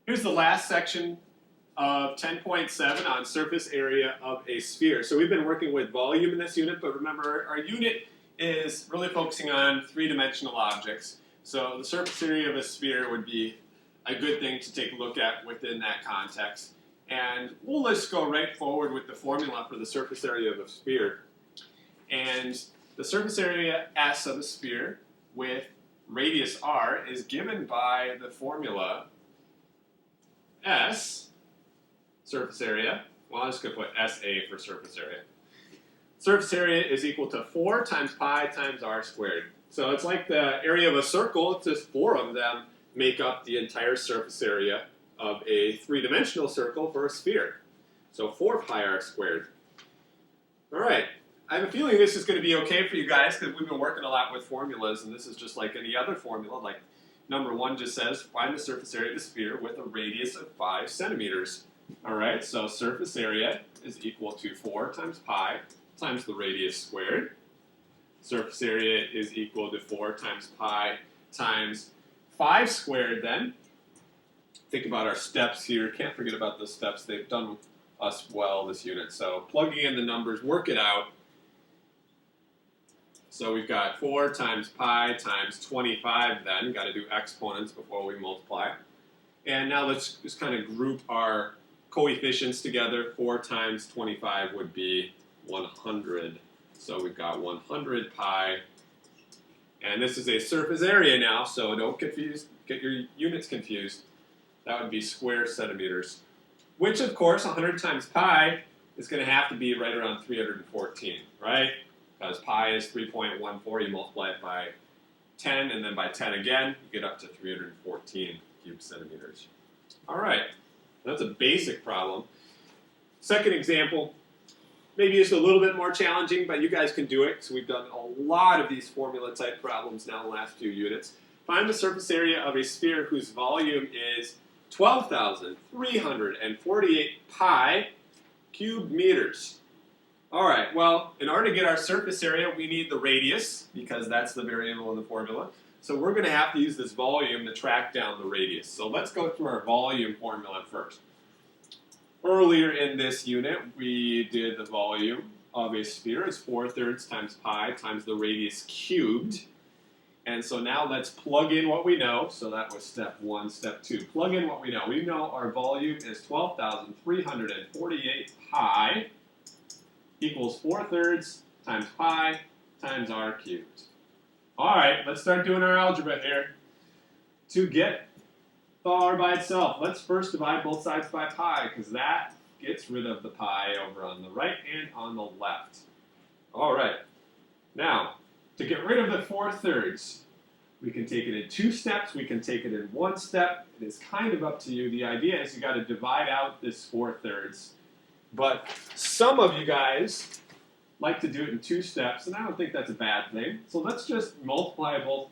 Here's the last section of 10.7 on surface area of a sphere. So we've been working with volume in this unit, but remember our unit is really focusing on three-dimensional objects. So the surface area of a sphere would be a good thing to take a look at within that context. And we'll just go right forward with the formula for the surface area of a sphere. And the surface area S of a sphere with radius r is given by the formula S, surface area, well I'm just going to put SA for surface area. Surface area is equal to 4 times pi times r squared. So it's like the area of a circle, it's just 4 of them make up the entire surface area of a three-dimensional circle for a sphere. So 4 pi r squared. Alright, I have a feeling this is going to be okay for you guys because we've been working a lot with formulas, and this is just like any other formula. Like number 1 just says, find the surface area of the sphere with a radius of 5 centimeters. Alright, so surface area is equal to 4 times pi times the radius squared. Surface area is equal to 4 times pi times 5 squared then. Think about our steps here. Can't forget about the steps. They've done us well this unit. So plugging in the numbers, work it out. So we've got 4 times pi times 25 then. Got to do exponents before we multiply. And now let's just kind of group our coefficients together. 4 times 25 would be 100. So we've got 100 pi. And this is a surface area now, so don't get your units confused. That would be square centimeters. Which, of course, 100 times pi is going to have to be right around 314, right? Because pi is 3.14, you multiply it by 10, and then by 10 again, you get up to 314 cubic centimeters. All right, that's a basic problem. Second example, maybe it's a little bit more challenging, but you guys can do it, because we've done a lot of these formula-type problems now in the last few units. Find the surface area of a sphere whose volume is 12,348 pi cubed meters. All right, well, in order to get our surface area, we need the radius, because that's the variable in the formula. So we're going to have to use this volume to track down the radius. So let's go through our volume formula first. Earlier in this unit, we did the volume of a sphere as 4/3 times pi times the radius cubed. And so now let's plug in what we know. So that was step 1. Step 2, plug in what we know. We know our volume is 12,348 pi equals 4/3 times pi times r cubed. All right, let's start doing our algebra here. To get the r by itself, let's first divide both sides by pi, because that gets rid of the pi over on the right and on the left. All right, now, to get rid of the 4/3, we can take it in 2 steps, we can take it in 1 step. It is kind of up to you. The idea is you got to divide out this 4/3. But some of you guys like to do it in 2 steps, and I don't think that's a bad thing. So let's just multiply both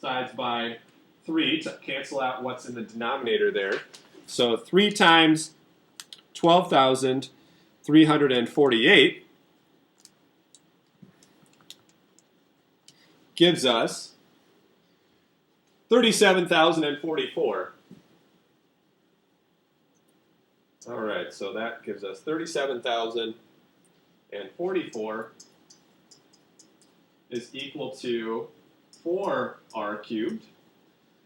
sides by 3 to cancel out what's in the denominator there. So 3 times 12,348 gives us 37,044. All right, so that gives us 37,044 is equal to 4r cubed.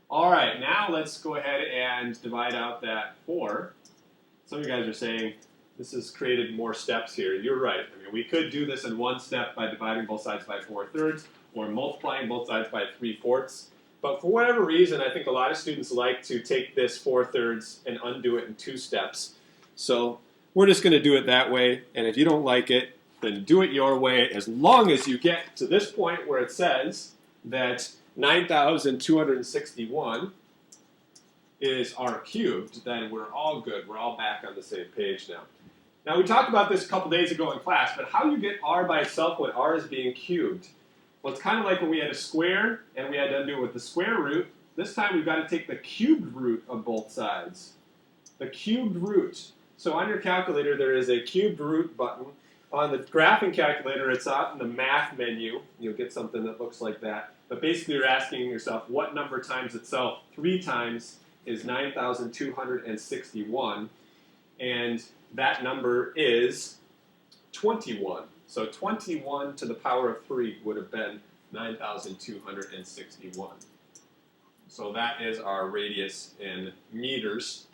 All right, now let's go ahead and divide out that 4. Some of you guys are saying this has created more steps here. You're right. I mean, we could do this in 1 step by dividing both sides by 4/3 or multiplying both sides by 3/4. But for whatever reason, I think a lot of students like to take this 4/3 and undo it in 2 steps. So we're just going to do it that way. And if you don't like it, then do it your way. As long as you get to this point where it says that 9,261 is r cubed, then we're all good. We're all back on the same page now. Now, we talked about this a couple days ago in class, but how do you get r by itself when r is being cubed? Well, it's kind of like when we had a square and we had to undo it with the square root. This time we've got to take the cubed root of both sides. The cubed root. So on your calculator, there is a cubed root button. On the graphing calculator, it's out in the math menu. You'll get something that looks like that. But basically, you're asking yourself what number times itself 3 times is 9,261, and that number is 21. So 21 to the power of 3 would have been 9,261. So that is our radius in meters.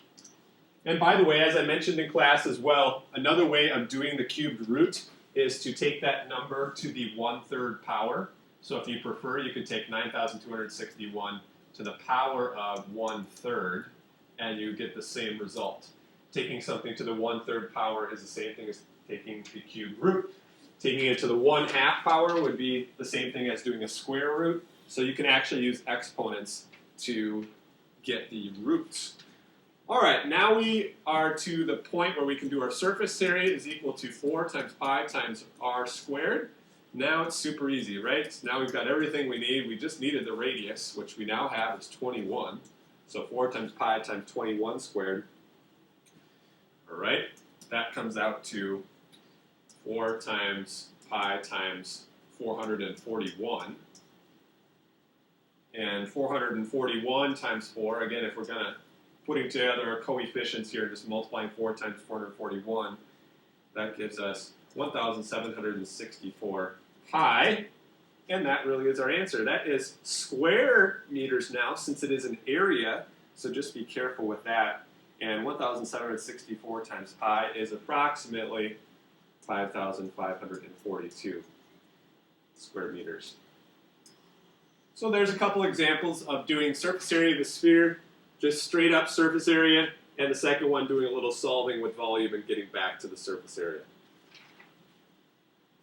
And by the way, as I mentioned in class as well, another way of doing the cubed root is to take that number to the 1/3 power. So if you prefer, you could take 9,261 to the power of 1/3, and you get the same result. Taking something to the 1/3 power is the same thing as taking the cubed root. Taking it to the 1/2 power would be the same thing as doing a square root. So you can actually use exponents to get the roots. All right, now we are to the point where we can do our surface area is equal to 4 times pi times r squared. Now it's super easy, right? Now we've got everything we need. We just needed the radius, which we now have is 21. So 4 times pi times 21 squared. All right, that comes out to 4 times pi times 441. And 441 times 4, again, if we're going to putting together our coefficients here, just multiplying 4 times 441, that gives us 1,764 pi, and that really is our answer. That is square meters now, since it is an area, so just be careful with that. And 1,764 times pi is approximately 5,542 square meters. So there's a couple examples of doing surface area of the sphere, just straight up surface area, and the second one doing a little solving with volume and getting back to the surface area.